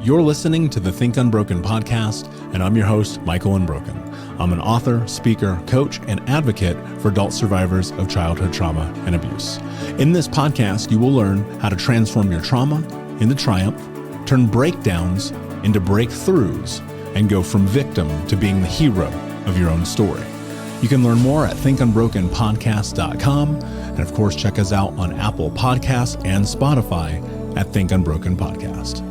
You're listening to the Think Unbroken podcast, and I'm your host, Michael Unbroken. I'm an author, speaker, coach, and advocate for adult survivors of childhood trauma and abuse. In this podcast, you will learn how to transform your trauma into triumph, turn breakdowns into breakthroughs, and go from victim to being the hero of your own story. You can learn more at thinkunbrokenpodcast.com, and of course, check us out on Apple Podcasts and Spotify at Think Unbroken Podcast.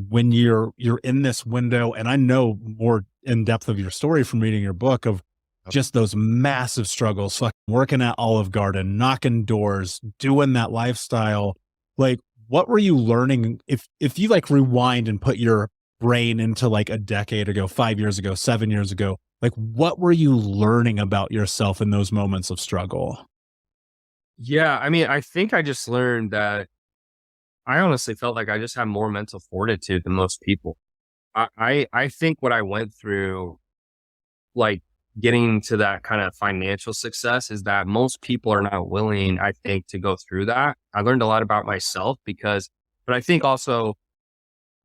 When you're in this window, and I know more in depth of your story from reading your book of just those massive struggles, like working at Olive Garden, knocking doors, doing that lifestyle, like what were you learning? If you like rewind and put your brain into like a decade ago, 5 years ago, 7 years ago, like what were you learning about yourself in those moments of struggle? Yeah, I mean, I think I just learned that I honestly felt like I just had more mental fortitude than most people. I think what I went through, like getting to that kind of financial success, is that most people are not willing, I think, to go through that. I learned a lot about myself but I think also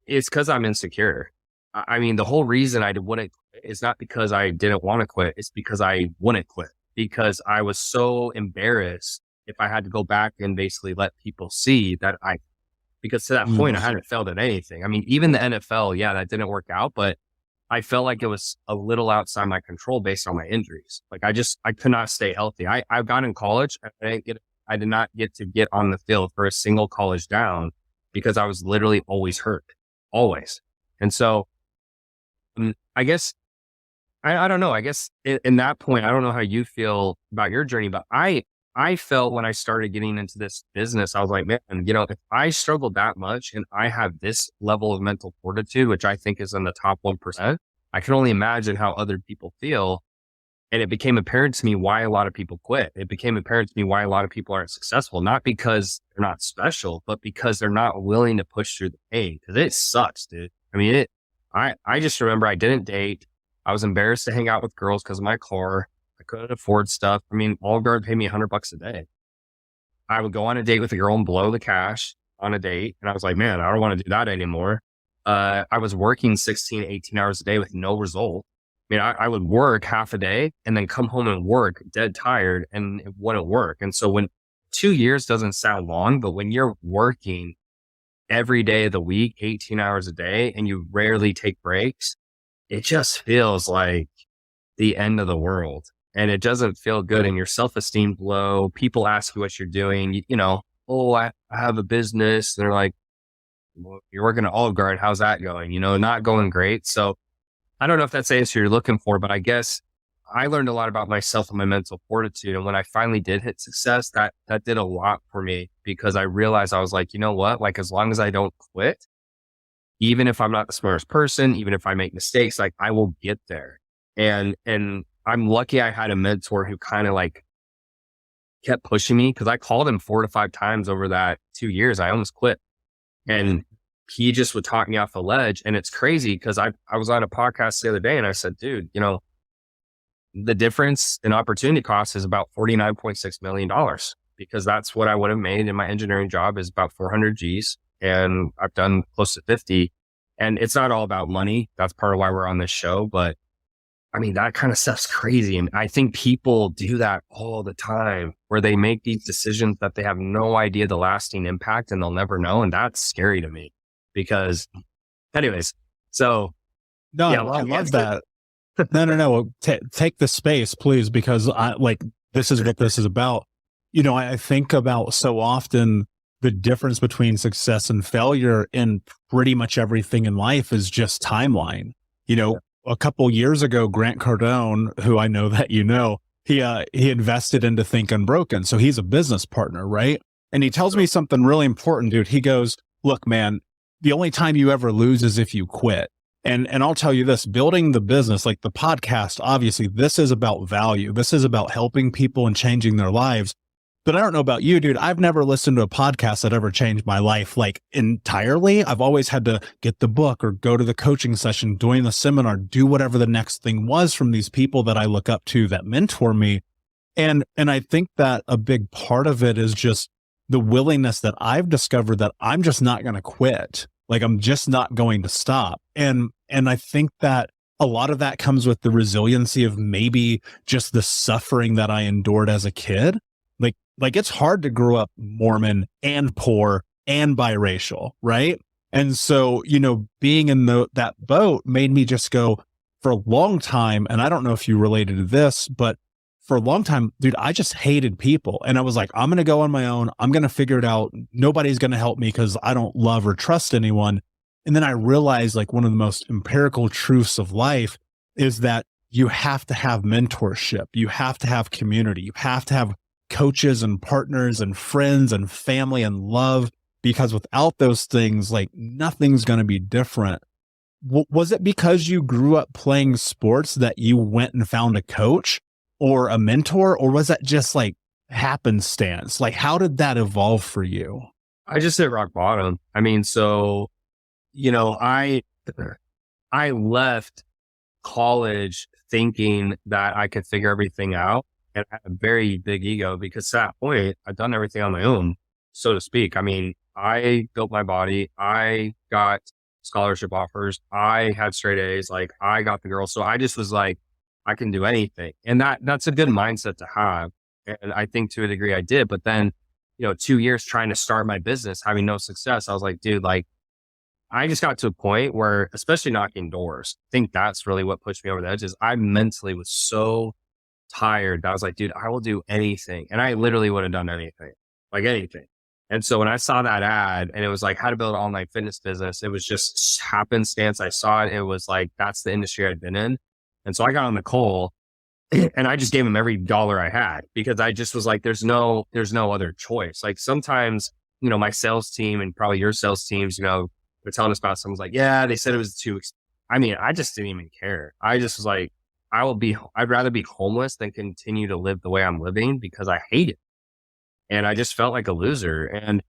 it's because I'm insecure. I mean, the whole reason I wouldn't is not because I didn't want to quit. It's because I wouldn't quit, because I was so embarrassed if I had to go back and basically let people see that because to that point, I hadn't failed at anything. I mean, even the NFL, yeah, that didn't work out, but I felt like it was a little outside my control based on my injuries. Like I could not stay healthy. I got in college. I did not get to get on the field for a single college down because I was literally always hurt, always. And so I guess, I don't know, I guess in that point, I don't know how you feel about your journey, but I felt when I started getting into this business, I was like, man, if I struggled that much and I have this level of mental fortitude, which I think is in the top 1%, I can only imagine how other people feel. And it became apparent to me why a lot of people quit. It became apparent to me why a lot of people aren't successful, not because they're not special, but because they're not willing to push through the pain. Cause it sucks, dude. I mean, I just remember I didn't date. I was embarrassed to hang out with girls because of my car. I couldn't afford stuff. I mean, Olive Garden paid me $100 a day. I would go on a date with a girl and blow the cash on a date. And I was like, man, I don't want to do that anymore. I was working 16, 18 hours a day with no result. I mean, I would work half a day and then come home and work dead tired, and it wouldn't work. And so when 2 years doesn't sound long, but when you're working every day of the week, 18 hours a day, and you rarely take breaks, it just feels like the end of the world. And it doesn't feel good, and your self-esteem's low. People ask you what you're doing. Oh, I have a business. And they're like, well, you're working at Olive Garden. How's that going? Not going great. So I don't know if that's the answer you're looking for, but I guess I learned a lot about myself and my mental fortitude. And when I finally did hit success, that did a lot for me, because I realized I was like, you know what? Like, as long as I don't quit, even if I'm not the smartest person, even if I make mistakes, like I will get there. And I'm lucky I had a mentor who kind of like kept pushing me, because I called him 4 to 5 times over that 2 years. I almost quit. And he just would talk me off the ledge. And it's crazy, because I was on a podcast the other day and I said, dude, the difference in opportunity cost is about $49.6 million, because that's what I would have made in my engineering job, is about 400 G's. And I've done close to 50. And it's not all about money. That's part of why we're on this show. But I mean, that kind of stuff's crazy. And I think people do that all the time, where they make these decisions that they have no idea the lasting impact, and they'll never know. And that's scary to me, because anyways, so. No, yeah, I love that. No. Take the space, please, because this is what this is about. I think about so often the difference between success and failure in pretty much everything in life is just timeline. A couple years ago, Grant Cardone, who I know that he invested into Think Unbroken. So he's a business partner, right? And he tells me something really important, dude. He goes, look, man, the only time you ever lose is if you quit. And I'll tell you this, building the business, like the podcast, obviously this is about value. This is about helping people and changing their lives. But I don't know about you, dude. I've never listened to a podcast that ever changed my life like entirely. I've always had to get the book or go to the coaching session, join the seminar, do whatever the next thing was from these people that I look up to that mentor me. And I think that a big part of it is just the willingness that I've discovered that I'm just not going to quit. Like, I'm just not going to stop. And I think that a lot of that comes with the resiliency of maybe just the suffering that I endured as a kid. Like it's hard to grow up Mormon and poor and biracial, right? And so, being in that boat made me just go for a long time. And I don't know if you related to this, but for a long time, dude, I just hated people. And I was like, I'm going to go on my own. I'm going to figure it out. Nobody's going to help me because I don't love or trust anyone. And then I realized, like, one of the most empirical truths of life is that you have to have mentorship. You have to have community. You have to have coaches and partners and friends and family and love, because without those things, like, nothing's going to be different. Was it because you grew up playing sports that you went and found a coach or a mentor, or was that just like happenstance? Like, how did that evolve for you? I just hit rock bottom. I mean, so, I left college thinking that I could figure everything out, and I had a very big ego because at that point I'd done everything on my own, so to speak. I mean, I built my body. I got scholarship offers. I had straight A's. Like, I got the girls. So I just was like, I can do anything. And that's a good mindset to have. And I think to a degree I did, but then, 2 years trying to start my business, having no success, I was like, dude, like, I just got to a point where, especially knocking doors, I think that's really what pushed me over the edge. Is I mentally was so tired that I was like, dude, I will do anything. And I literally would have done anything, like anything. And so when I saw that ad and it was like how to build an online fitness business, it was just happenstance. I saw it. It was like, that's the industry I'd been in. And so I got on the call and I just gave him every dollar I had, because I just was like, there's no other choice. Like, sometimes, my sales team and probably your sales teams, they're telling us about someone's like, yeah, they said it was too I mean, I just didn't even care. I just was like, I'd rather be homeless than continue to live the way I'm living, because I hate it. And I just felt like a loser. And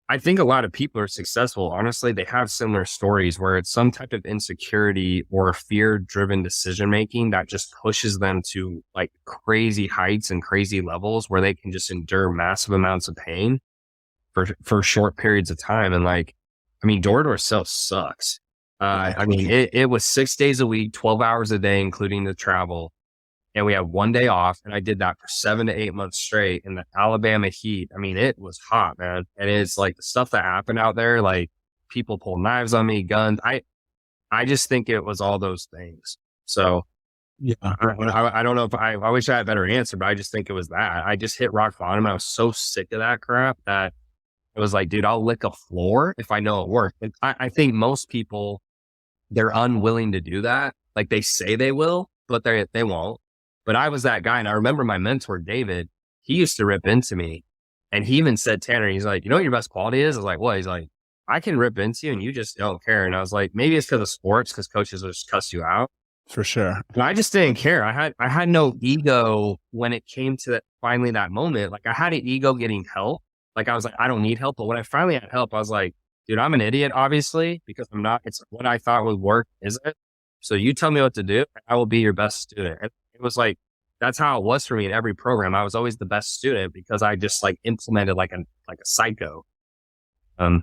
I think a lot of people are successful. Honestly, they have similar stories where it's some type of insecurity or fear-driven decision-making that just pushes them to like crazy heights and crazy levels where they can just endure massive amounts of pain for short periods of time. And like, I mean, door-to-door sales sucks. I mean, it was 6 days a week, 12 hours a day, including the travel. And we had 1 day off, and I did that for 7 to 8 months straight in the Alabama heat. I mean, it was hot, man. And it's like the stuff that happened out there, like people pull knives on me, guns. I just think it was all those things. So yeah, I don't know if I wish I had a better answer, but I just think it was that. I just hit rock bottom. I was so sick of that crap that it was like, dude, I'll lick a floor if I know it worked. And I think most people, they're unwilling to do that. Like, they say they will, but they won't. But I was that guy. And I remember my mentor, David, he used to rip into me. And he even said, Tanner, he's like, you know what your best quality is? I was like, what? He's like, I can rip into you and you just don't care. And I was like, maybe it's because of sports, because coaches will just cuss you out. For sure. And I just didn't care. I had no ego when it came to finally that moment. Like, I had an ego getting help. Like, I was like, I don't need help. But when I finally had help, I was like, dude, I'm an idiot, obviously, because I'm not. It's what I thought would work, isn't. So you tell me what to do, I will be your best student. And it was like, that's how it was for me in every program. I was always the best student because I just like implemented like a psycho.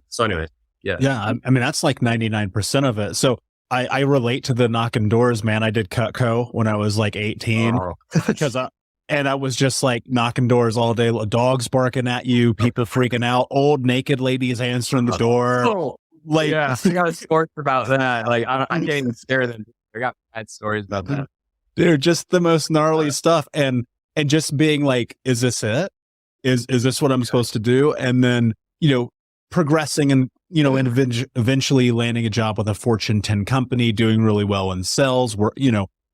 So anyway, yeah. Yeah. I mean, that's like 99% of it. So I relate to the knocking doors, man. I did Cutco when I was like 18 because I was just like knocking doors all day, dogs barking at you, people freaking out, old naked ladies answering the door. Oh, like, yeah, I got stories about that. Like, I'm getting scared. I got bad stories about that. Dude, just the most gnarly stuff. And just being like, is this it? Is this what I'm supposed to do? And then, progressing and, and eventually landing a job with a Fortune 10 company, doing really well in sales where,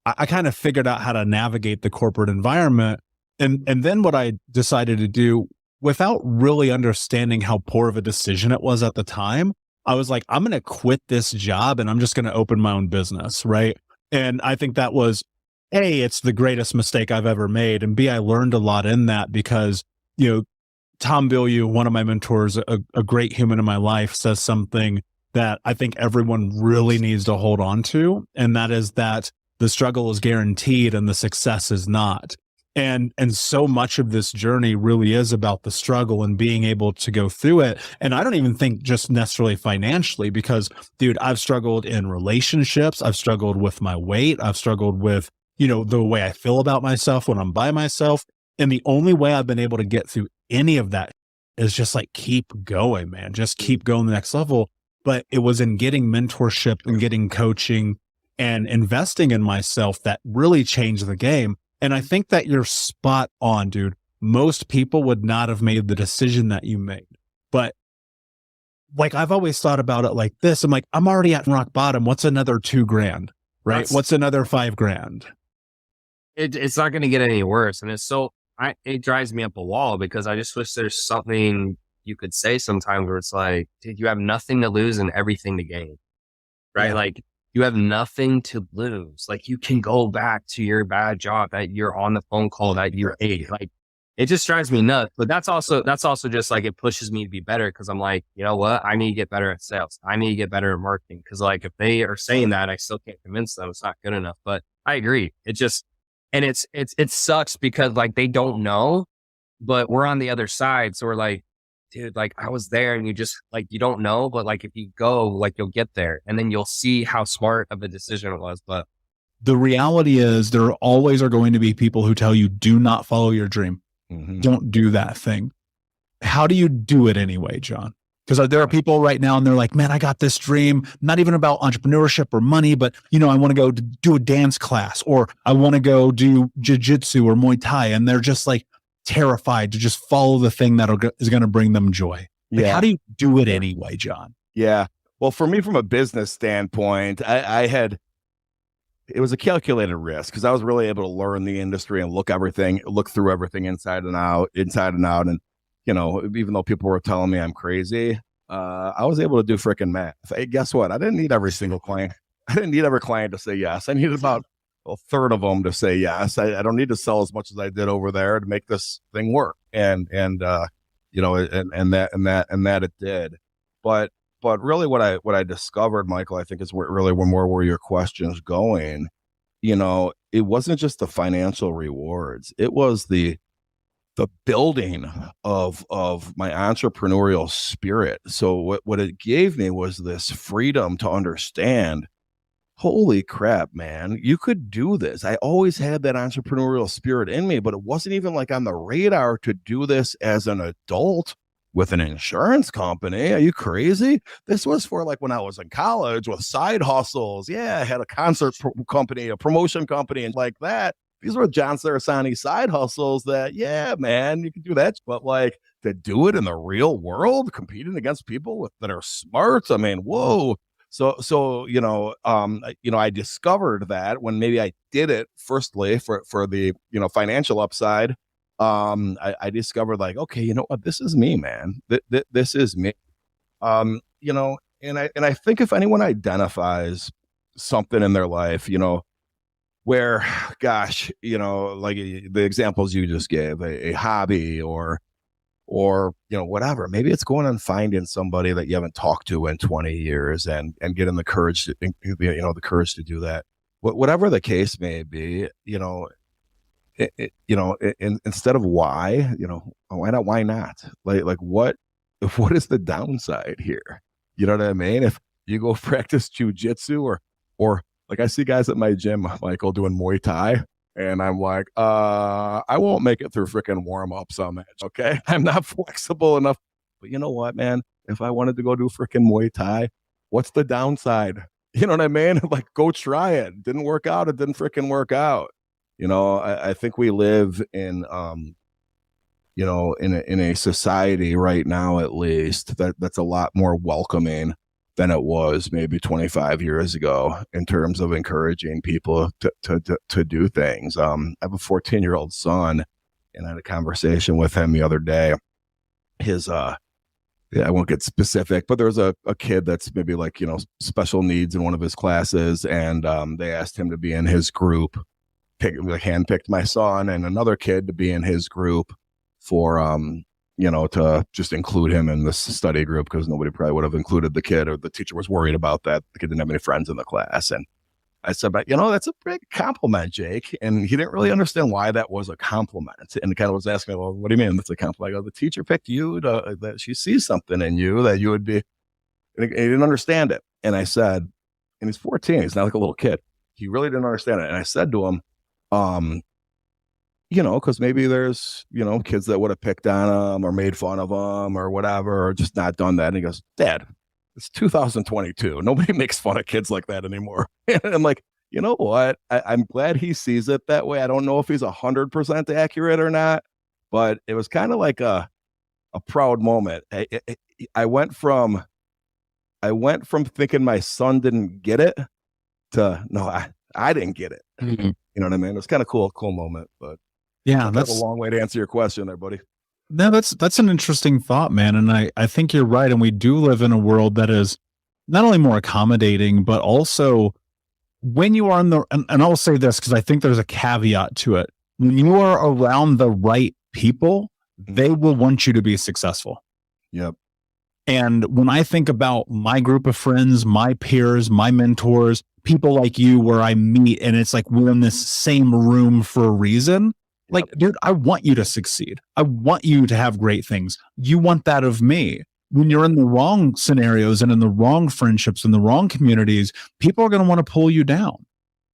I kind of figured out how to navigate the corporate environment. And then what I decided to do without really understanding how poor of a decision it was at the time, I was like, I'm going to quit this job and I'm just going to open my own business. Right. And I think that was, A, it's the greatest mistake I've ever made. And B, I learned a lot in that because, Tom Bilyeu, one of my mentors, a great human in my life, says something that I think everyone really needs to hold on to. And that is that the struggle is guaranteed and the success is not. And so much of this journey really is about the struggle and being able to go through it. And I don't even think just necessarily financially, because dude, I've struggled in relationships. I've struggled with my weight. I've struggled with, the way I feel about myself when I'm by myself. And the only way I've been able to get through any of that is just like, keep going, man, just keep going to the next level. But it was in getting mentorship and getting coaching and investing in myself that really changed the game. And I think that you're spot on, dude. Most people would not have made the decision that you made. But like, I've always thought about it like this. I'm like, I'm already at rock bottom. What's another $2,000, right? What's another $5,000? It's not going to get any worse. And it drives me up a wall, because I just wish there's something you could say sometimes where it's like, dude, you have nothing to lose and everything to gain, right? Yeah. Like, you have nothing to lose. Like, you can go back to your bad job that you're on the phone call that you're ate. Like, it just drives me nuts. But that's also just like, it pushes me to be better. Cause I'm like, you know what? I need to get better at sales. I need to get better at marketing. Cause like, if they are saying that, I still can't convince them it's not good enough. But I agree. It sucks because like, they don't know, but we're on the other side. So we're like, dude, like, I was there, and you just like, you don't know, but like, if you go, like, you'll get there, and then you'll see how smart of a decision it was. But the reality is there always are going to be people who tell you, do not follow your dream. Mm-hmm. Don't do that thing. How do you do it anyway, John? Because there are people right now and they're like, man, I got this dream, not even about entrepreneurship or money, but I want to go do a dance class, or I want to go do jiu-jitsu or Muay Thai. And they're just like terrified to just follow the thing that is going to bring them joy. Like, how do you do it anyway, John? Yeah. Well, for me, from a business standpoint, it was a calculated risk, because I was really able to learn the industry and look through everything inside and out. And, even though people were telling me I'm crazy, I was able to do freaking math. Hey, guess what? I didn't need every single client. I didn't need every client to say yes. I needed about a third of them to say yes. I don't need to sell as much as I did over there to make this thing work. And that it did. But really what I discovered, Michael, I think is where your question's going. It wasn't just the financial rewards. It was the building of my entrepreneurial spirit. So what it gave me was this freedom to understand, holy crap, man, you could do this. I always had that entrepreneurial spirit in me, but it wasn't even like on the radar to do this as an adult with an insurance company. Are you crazy? This was for like when I was in college with side hustles. Yeah, I had a concert company, a promotion company, and like that. These were John Cerasani side hustles that, yeah, man, you can do that. But like, to do it in the real world, competing against people that are smart, I mean, whoa. So I discovered that when maybe I did it firstly for the, financial upside. I discovered like, okay, you know what? This is me, man. This is me. And I think if anyone identifies something in their life, where, gosh, like the examples you just gave, a hobby or whatever, maybe it's going and finding somebody that you haven't talked to in 20 years and getting the courage to, the courage to do that. Whatever the case may be, instead of why, why not? Why not? Like what is the downside here? You know what I mean? If you go practice jujitsu or like I see guys at my gym, Michael, doing Muay Thai, and I'm like, I won't make it through freaking warm-ups on that. Okay. I'm not flexible enough. But you know what, man? If I wanted to go do freaking Muay Thai, what's the downside? You know what I mean? Like, go try it. Didn't work out. It didn't freaking work out. I think we live in, in a society right now, at least, that's a lot more welcoming than it was maybe 25 years ago in terms of encouraging people to do things. I have a 14-year-old son, and I had a conversation with him the other day. His, I won't get specific, but there's a kid that's maybe like, special needs in one of his classes. And they asked him to be in his group, handpicked my son and another kid to be in his group for, to just include him in this study group, because nobody probably would have included the kid, or the teacher was worried about that. The kid didn't have any friends in the class. And I said, but that's a big compliment, Jake. And he didn't really understand why that was a compliment. And kind of was asking, well, what do you mean that's a compliment? I go, the teacher picked you that she sees something in you that you would be, and he didn't understand it. And I said, and he's 14, he's not like a little kid. He really didn't understand it. And I said to him, because maybe there's, kids that would have picked on him or made fun of him or whatever, or just not done that. And he goes, Dad, it's 2022. Nobody makes fun of kids like that anymore. And I'm like, you know what? I'm glad he sees it that way. I don't know if he's 100% accurate or not, but it was kind of like a proud moment. I went from thinking my son didn't get it to, no, I didn't get it. Mm-hmm. You know what I mean? It was kind of cool moment, but yeah, that's a long way to answer your question there, buddy. No, that's an interesting thought, man. And I think you're right. And we do live in a world that is not only more accommodating, but also when you are and I'll say this because I think there's a caveat to it. When you are around the right people, they will want you to be successful. Yep. And when I think about my group of friends, my peers, my mentors, people like you where I meet and it's like we're in this same room for a reason. Like, dude, I want you to succeed. I want you to have great things. You want that of me. When you're in the wrong scenarios and in the wrong friendships and the wrong communities, people are going to want to pull you down.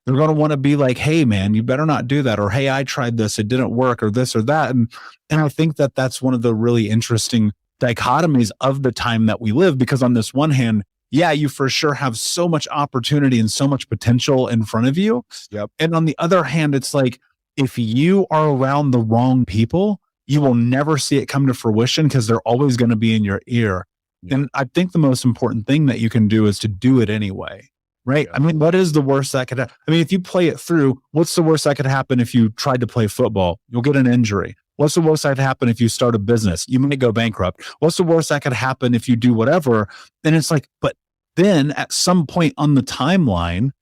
They're going to want to be like, hey, man, you better not do that. Or, hey, I tried this. It didn't work or this or that. And I think that that's one of the really interesting dichotomies of the time that we live, because on this one hand, yeah, you for sure have so much opportunity and so much potential in front of you. Yep. And on the other hand, it's like, if you are around the wrong people, you will never see it come to fruition because they're always going to be in your ear. Yeah. And I think the most important thing that you can do is to do it anyway, right? Yeah. I mean, what is the worst that could happen? I mean, if you play it through, what's the worst that could happen if you tried to play football? You'll get an injury. What's the worst that could happen if you start a business? You might go bankrupt. What's the worst that could happen if you do whatever? And it's like, but then at some point on the timeline,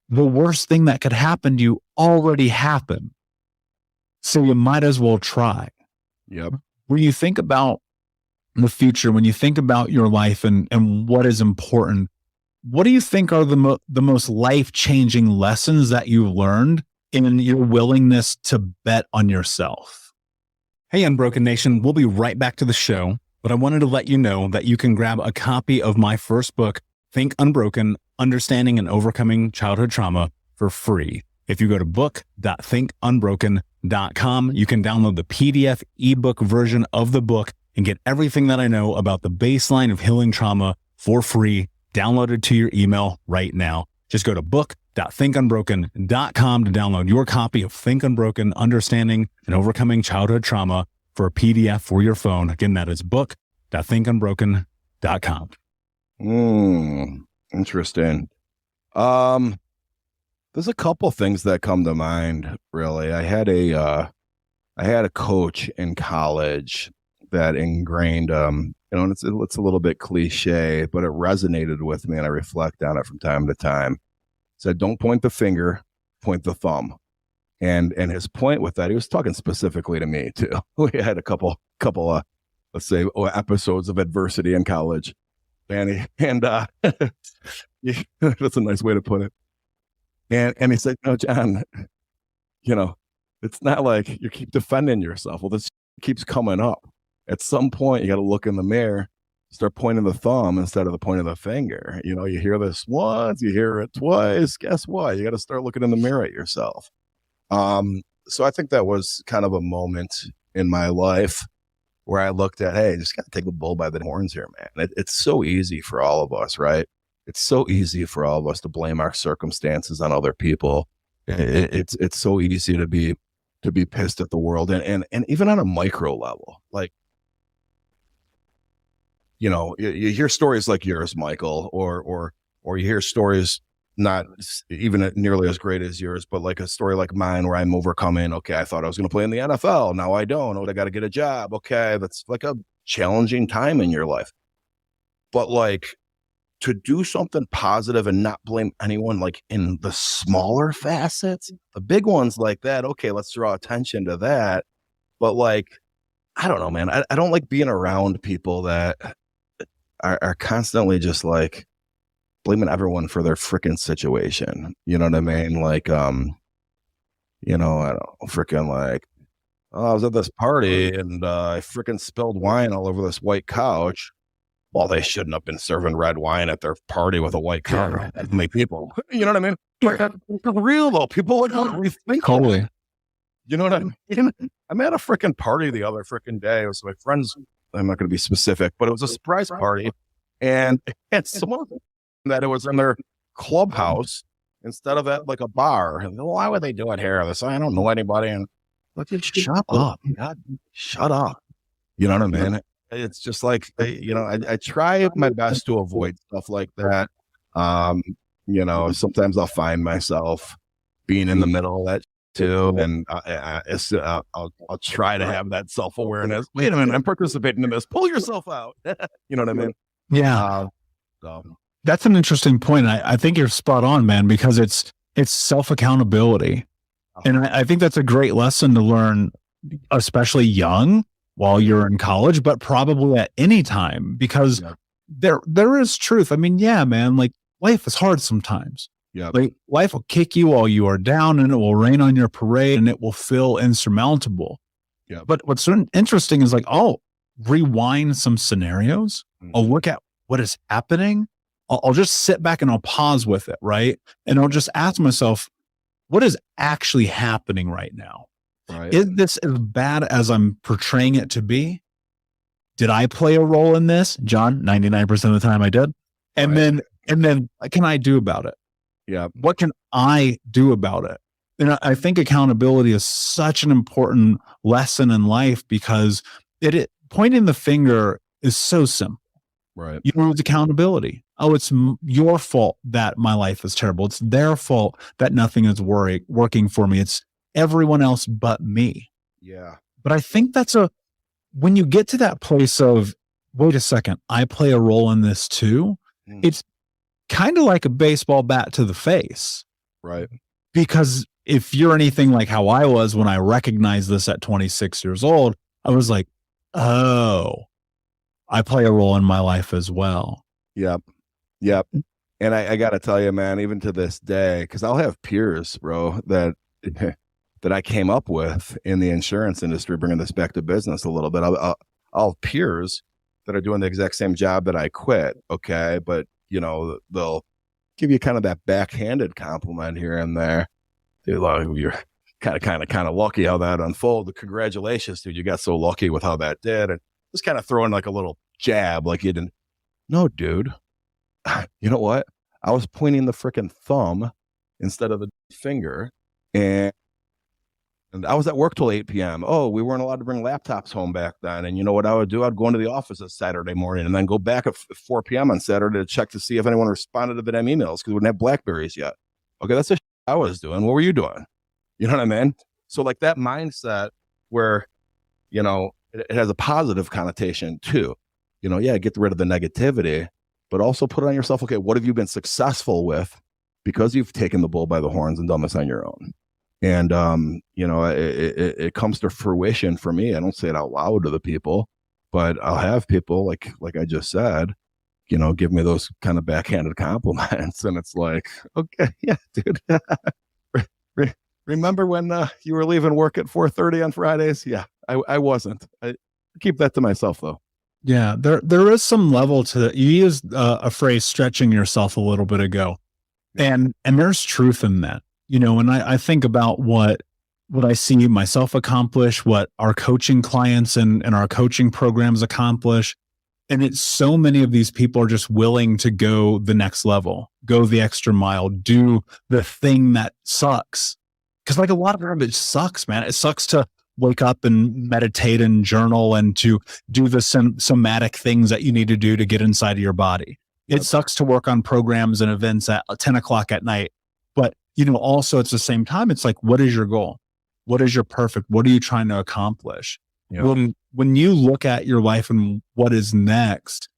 the worst thing that could happen to you already happened. So you might as well try. Yep. When you think about the future, when you think about your life and what is important, what do you think are the most life-changing lessons that you've learned in your willingness to bet on yourself? Hey, Unbroken Nation, we'll be right back to the show, but I wanted to let you know that you can grab a copy of my first book, Think Unbroken, Understanding and Overcoming Childhood Trauma, for free. If you go to book.thinkunbroken.com, you can download the PDF ebook version of the book and get everything that I know about the baseline of healing trauma for free, downloaded to your email right now. Just go to book.thinkunbroken.com to download your copy of Think Unbroken, Understanding and Overcoming Childhood Trauma for a PDF for your phone. Again, that is book.thinkunbroken.com. Interesting. There's a couple things that come to mind, really. I had a coach in college that ingrained, and it's a little bit cliche, but it resonated with me, and I reflect on it from time to time. Said, don't point the finger, point the thumb. And his point with that, he was talking specifically to me too. We had a couple let's say episodes of adversity in college, and that's a nice way to put it. And he said, no, John, it's not like you keep defending yourself. Well, this keeps coming up. At some point, you got to look in the mirror, start pointing the thumb instead of the point of the finger. You hear this once, you hear it twice. Guess what? You got to start looking in the mirror at yourself. So I think that was kind of a moment in my life where I looked at, hey, just got to take the bull by the horns here, man. It's so easy for all of us, right? It's so easy for all of us to blame our circumstances on other people. It's so easy to be pissed at the world, and even on a micro level, like, you hear stories like yours, Michael, or you hear stories not even nearly as great as yours, but like a story like mine where I'm overcoming. Okay, I thought I was going to play in the NFL. Now I don't. Oh, I got to get a job. Okay, that's like a challenging time in your life, but like, to do something positive and not blame anyone, like in the smaller facets, the big ones like that, okay, let's draw attention to that. But like, I don't know, man. I don't like being around people that are constantly just like blaming everyone for their freaking situation. You know what I mean? Like, you know, I don't freaking like, oh, I was at this party and I freaking spilled wine all over this white couch. Well, they shouldn't have been serving red wine at their party with a white couch. That many people. You know what I mean? For real though, people would rethink. Totally. You know what I mean? I'm at a freaking party the other freaking day. It was my friends. I'm not going to be specific, but it was a surprise party, and someone that it was in their clubhouse instead of at like a bar. And why would they do it here? They say, I don't know anybody. And like, shut up, God, shut up. You know what I mean? It's just like, you know, I try my best to avoid stuff like that. You know, sometimes I'll find myself being in the middle of that too, and I'll try to have that self-awareness. Wait a minute, I'm participating in this. Pull yourself out. You know what I mean? Yeah. That's an interesting point. I think you're spot on, man, because it's self-accountability. And I think that's a great lesson to learn, especially young while you're in college, but probably at any time, because there is truth. I mean, yeah, man, like life is hard sometimes. Yeah. Like life will kick you while you are down, and it will rain on your parade, and it will feel insurmountable. Yeah. But what's interesting is like, I'll rewind some scenarios. I'll look at what is happening. I'll just sit back and I'll pause with it. Right. And I'll just ask myself, what is actually happening right now? Right. Is this as bad as I'm portraying it to be? Did I play a role in this? John, 99% of the time I did. And then what can I do about it? Yeah. What can I do about it? And I think accountability is such an important lesson in life, because it pointing the finger is so simple. Right. You lose accountability. Oh, it's your fault that my life is terrible. It's their fault that nothing is working for me. It's everyone else but me. Yeah. But I think when you get to that place of, wait a second, I play a role in this too. It's kind of like a baseball bat to the face. Right. Because if you're anything like how I was when I recognized this at 26 years old, I was like, oh, I play a role in my life as well. Yep. Yep. And I got to tell you, man, even to this day, because I'll have peers, bro, that I came up with in the insurance industry, bringing this back to business a little bit. I'll have peers that are doing the exact same job that I quit. Okay. But, you know, they'll give you kind of that backhanded compliment here and there. You're kind of lucky how that unfolded. Congratulations, dude. You got so lucky with how that did. And just kind of throwing like a little jab, like you didn't. No, dude. You know what? I was pointing the freaking thumb instead of the finger. And I was at work till 8 p.m. Oh, we weren't allowed to bring laptops home back then. And you know what I would do? I'd go into the office on Saturday morning and then go back at 4 p.m. on Saturday to check to see if anyone responded to the damn emails, because we wouldn't have BlackBerries yet. Okay, that's the shit I was doing. What were you doing? You know what I mean? So like that mindset where, you know, it has a positive connotation too. You know, yeah, get rid of the negativity, but also put it on yourself. Okay, what have you been successful with because you've taken the bull by the horns and done this on your own? And, you know, it comes to fruition for me. I don't say it out loud to the people, but I'll have people like I just said, you know, give me those kind of backhanded compliments. And it's like, okay, yeah, dude. Remember when you were leaving work at 4:30 on Fridays? Yeah, I wasn't. I keep that to myself though. Yeah, there is some level to it. You used a phrase, stretching yourself a little bit ago. And there's truth in that. You know, when I think about what I see myself accomplish, what our coaching clients and our coaching programs accomplish, and it's so many of these people are just willing to go the next level, go the extra mile, do the thing that sucks. Because like a lot of it sucks, man. It sucks to wake up and meditate and journal and to do the somatic things that you need to do to get inside of your body. It sucks to work on programs and events at 10 o'clock at night. But, you know, also at the same time, it's like, what is your goal? What is your perfect? What are you trying to accomplish? Yeah. When you look at your life and what is next,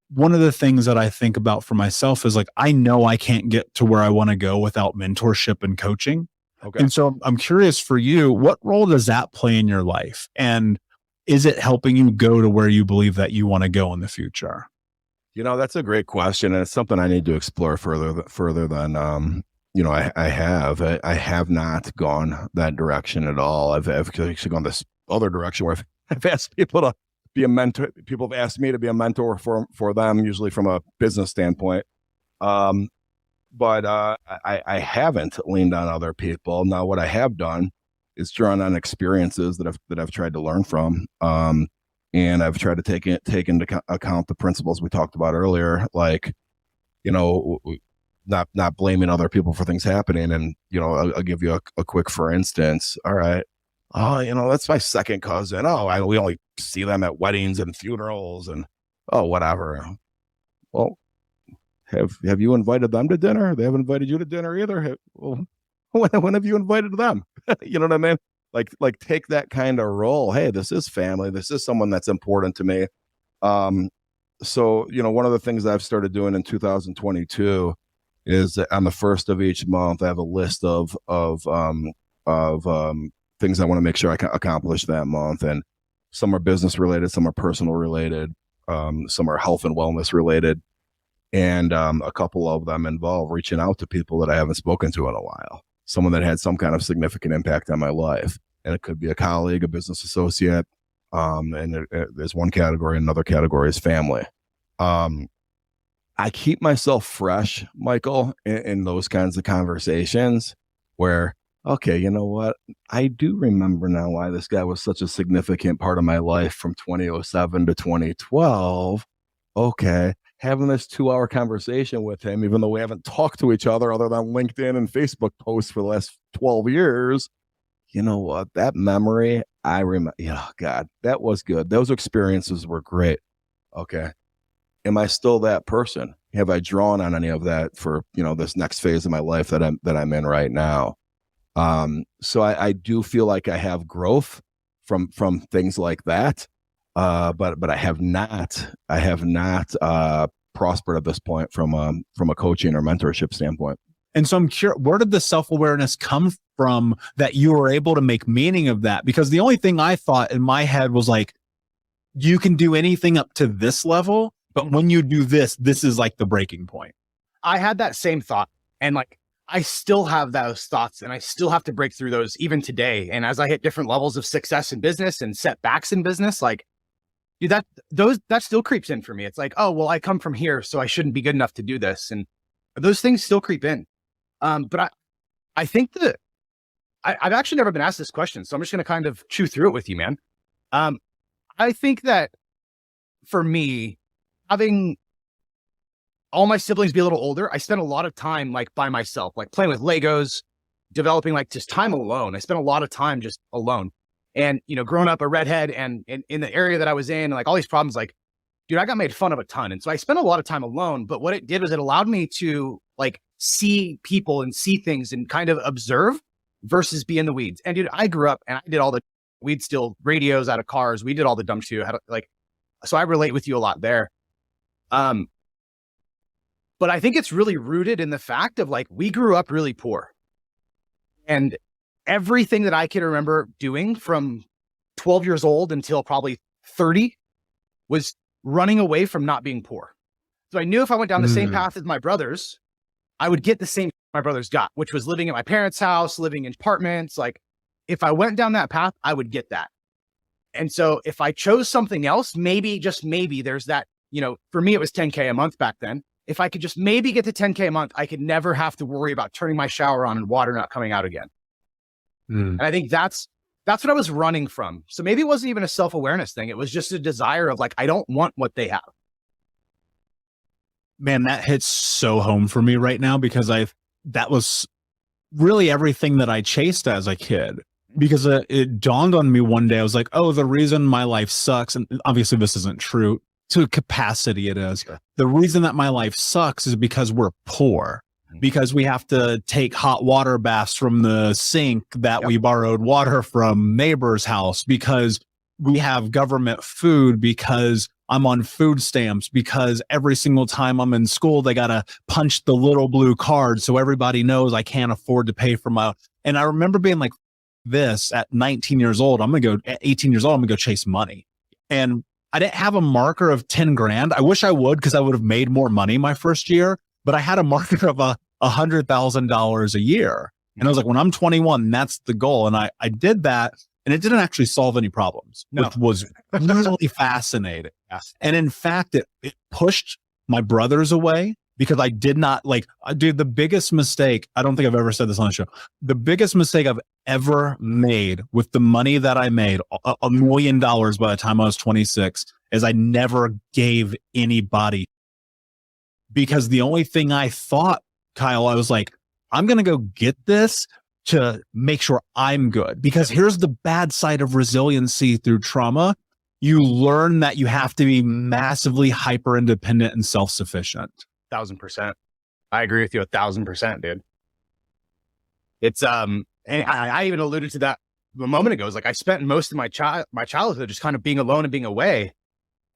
one of the things that I think about for myself is like, I know I can't get to where I want to go without mentorship and coaching. Okay. And so I'm curious for you, what role does that play in your life? And is it helping you go to where you believe that you want to go in the future? That's a great question, and it's something I need to explore further than I have not gone that direction at all. I've actually gone this other direction where I've asked people to be a mentor. People have asked me to be a mentor for them, usually from a business standpoint. But I haven't leaned on other people. Now, what I have done is drawn on experiences that I've tried to learn from. And I've tried to take into account the principles we talked about earlier, like, not blaming other people for things happening. And, I'll give you a quick, for instance. All right. Oh, that's my second cousin. Oh, we only see them at weddings and funerals and, whatever. Well, have you invited them to dinner? They haven't invited you to dinner either. When have you invited them? You know what I mean? Like take that kind of role. Hey, this is family. This is someone that's important to me. So, one of the things I've started doing in 2022 is that on the first of each month, I have a list of things I want to make sure I can accomplish that month. And some are business related, some are personal related, some are health and wellness related. And a couple of them involve reaching out to people that I haven't spoken to in a while, someone that had some kind of significant impact on my life. And it could be a colleague, a business associate. And there's one category, another category is family. I keep myself fresh, Michael, in those kinds of conversations where, okay, you know what? I do remember now why this guy was such a significant part of my life from 2007 to 2012. Okay. Having this 2-hour conversation with him, even though we haven't talked to each other other than LinkedIn and Facebook posts for the last 12 years, you know what? That memory, I remember, God, that was good. Those experiences were great. Okay. Am I still that person? Have I drawn on any of that for, this next phase of my life that I'm in right now? So I do feel like I have growth from things like that. But I have not prospered at this point from a coaching or mentorship standpoint. And so I'm curious, where did the self-awareness come from that you were able to make meaning of that? Because the only thing I thought in my head was like, you can do anything up to this level, but when you do this is like the breaking point. I had that same thought, and like, I still have those thoughts, and I still have to break through those even today. And as I hit different levels of success in business and setbacks in business, like, dude, that still creeps in for me. It's like, oh, well, I come from here, so I shouldn't be good enough to do this. And those things still creep in. But I think that I've actually never been asked this question, so I'm just going to kind of chew through it with you, man. I think that for me, having all my siblings be a little older, I spent a lot of time like by myself, like playing with Legos, developing like just time alone. I spent a lot of time just alone. And, growing up a redhead and in the area that I was in, and like all these problems, like, dude, I got made fun of a ton. And so I spent a lot of time alone, but what it did was it allowed me to like see people and see things and kind of observe versus be in the weeds. And dude, I grew up and I did all we'd steal radios out of cars. We did all the dumb shit. So I relate with you a lot there. But I think it's really rooted in the fact of like, we grew up really poor, and everything that I can remember doing from 12 years old until probably 30 was running away from not being poor. So I knew if I went down the same path as my brothers, I would get the same my brothers got, which was living at my parents' house, living in apartments. Like if I went down that path, I would get that. And so if I chose something else, maybe, just maybe there's that, for me, it was 10K a month back then. If I could just maybe get to 10K a month, I could never have to worry about turning my shower on and water not coming out again. And I think that's what I was running from. So maybe it wasn't even a self-awareness thing. It was just a desire of like, I don't want what they have. Man, that hits so home for me right now, because that was really everything that I chased as a kid. Because it dawned on me one day, I was like, oh, the reason my life sucks, and obviously this isn't true, to capacity it is. Sure. The reason that my life sucks is because we're poor. Because we have to take hot water baths from the sink that we borrowed water from neighbor's house, because we have government food, because I'm on food stamps, because every single time I'm in school, they got to punch the little blue card so everybody knows I can't afford to pay for my. And I remember being like this at 19 years old, at 18 years old, I'm going to go chase money. And I didn't have a marker of 10 grand. I wish I would, because I would have made more money my first year, but I had a marker of $100,000 a year. And I was like, when I'm 21, that's the goal. And I did that, and it didn't actually solve any problems, which was really fascinating. Yes. And in fact, it pushed my brothers away, because I did not dude, the biggest mistake, I don't think I've ever said this on the show. The biggest mistake I've ever made with the money that I made, $1 million by the time I was 26, is I never gave anybody. Because the only thing I thought, Kyle, I was like, I'm going to go get this to make sure I'm good. Because here's the bad side of resiliency through trauma. You learn that you have to be massively hyper independent and self-sufficient. 1,000%. I agree with you 1,000%, dude. It's, and I even alluded to that a moment ago. It's like, I spent most of my childhood just kind of being alone and being away.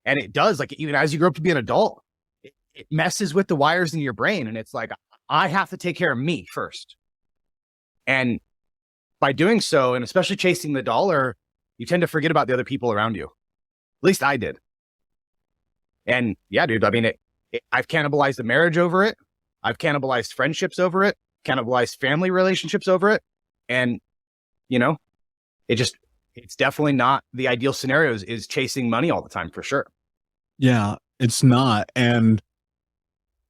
And it does, like, even as you grow up to be an adult, it messes with the wires in your brain. And it's like, I have to take care of me first. And by doing so, and especially chasing the dollar, you tend to forget about the other people around you. At least I did. And yeah, dude, I mean, I've cannibalized a marriage over it. I've cannibalized friendships over it, cannibalized family relationships over it. And, you know, it's definitely not the ideal scenarios is chasing money all the time, for sure. Yeah, it's not. And,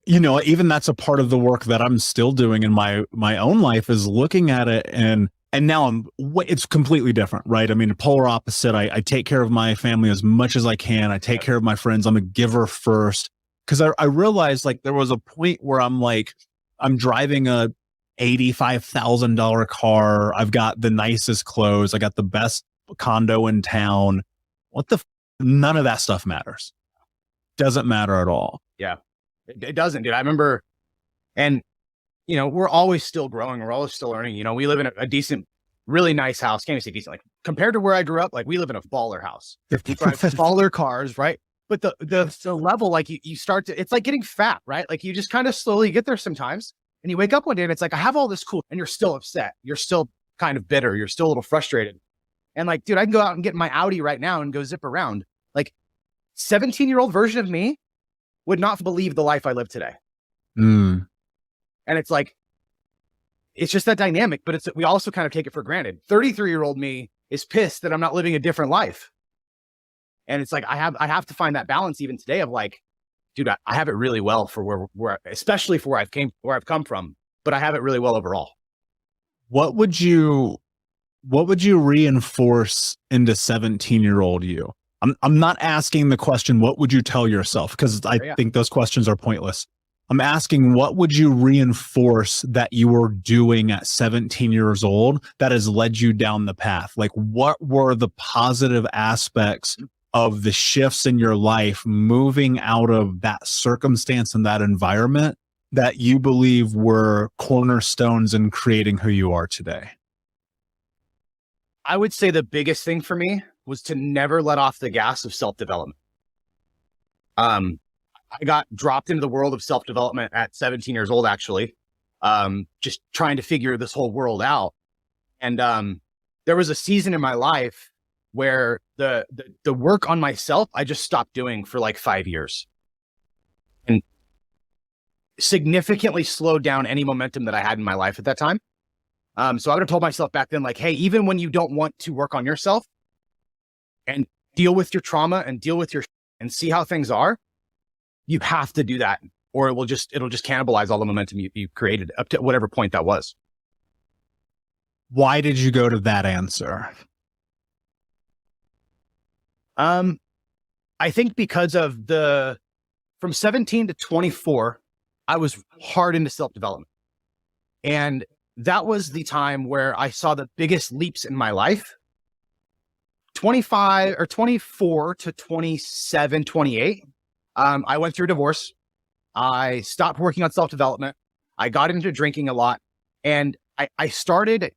you know, even that's a part of the work that I'm still doing in my own life, is looking at it. And now it's completely different, right? I mean, polar opposite. I take care of my family as much as I can. I take care of my friends. I'm a giver first. Because I realized, like, there was a point where I'm driving a $85,000 car. I've got the nicest clothes. I got the best condo in town. None of that stuff matters. Doesn't matter at all. Yeah, it doesn't, dude. I remember, and, you know, we're always still growing. We're always still learning. You know, we live in a decent, really nice house. Can't even say decent. Like, compared to where I grew up, like, we live in a baller house. We drive baller cars, right? But the level, like, you start to, it's like getting fat, right? Like, you just kind of slowly get there sometimes. And you wake up one day and it's like, I have all this cool, and you're still upset. You're still kind of bitter. You're still a little frustrated. And like, dude, I can go out and get my Audi right now and go zip around. Like, 17-year-old version of me would not believe the life I live today. Mm. And it's like, it's just that dynamic, but we also kind of take it for granted. 33-year-old me is pissed that I'm not living a different life. And it's like, I have to find that balance even today of like, dude, I have it really well for where especially for where I've come from, but I have it really well overall. What would you reinforce into 17-year-old you? I'm not asking the question, what would you tell yourself? Because I think those questions are pointless. I'm asking, what would you reinforce that you were doing at 17 years old that has led you down the path? Like, what were the positive aspects of the shifts in your life moving out of that circumstance and that environment that you believe were cornerstones in creating who you are today? I would say the biggest thing for me was to never let off the gas of self-development. I got dropped into the world of self-development at 17 years old, actually, just trying to figure this whole world out. And there was a season in my life where the work on myself, I just stopped doing for like 5 years, and significantly slowed down any momentum that I had in my life at that time. So I would have told myself back then, like, hey, even when you don't want to work on yourself and deal with your trauma and deal with and see how things are, you have to do that, or it'll just cannibalize all the momentum you created up to whatever point that was. Why did you go to that answer? I think because of from 17 to 24, I was hard into self-development. And that was the time where I saw the biggest leaps in my life. 24 to 27, 28. I went through a divorce. I stopped working on self-development. I got into drinking a lot, and I started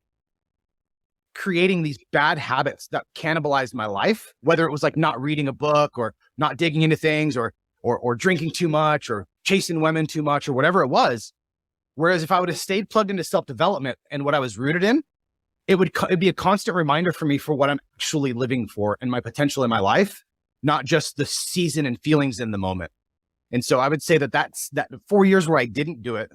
creating these bad habits that cannibalized my life, whether it was like not reading a book or not digging into things or drinking too much or chasing women too much or whatever it was. Whereas if I would have stayed plugged into self-development and what I was rooted in, it'd be a constant reminder for me for what I'm actually living for and my potential in my life. not just the season and feelings in the moment. And so I would say that 4 years where I didn't do it,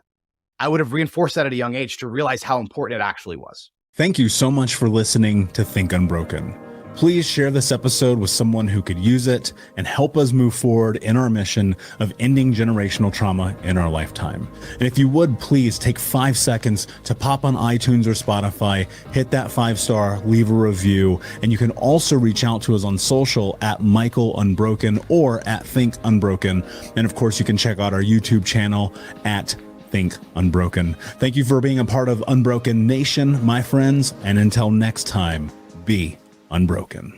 I would have reinforced that at a young age to realize how important it actually was. Thank you so much for listening to Think Unbroken. Please share this episode with someone who could use it and help us move forward in our mission of ending generational trauma in our lifetime. And if you would, please take 5 seconds to pop on iTunes or Spotify, hit that 5-star, leave a review, and you can also reach out to us on social at Michael Unbroken or at Think Unbroken. And of course, you can check out our YouTube channel at Think Unbroken. Thank you for being a part of Unbroken Nation, my friends, and until next time, be unbroken.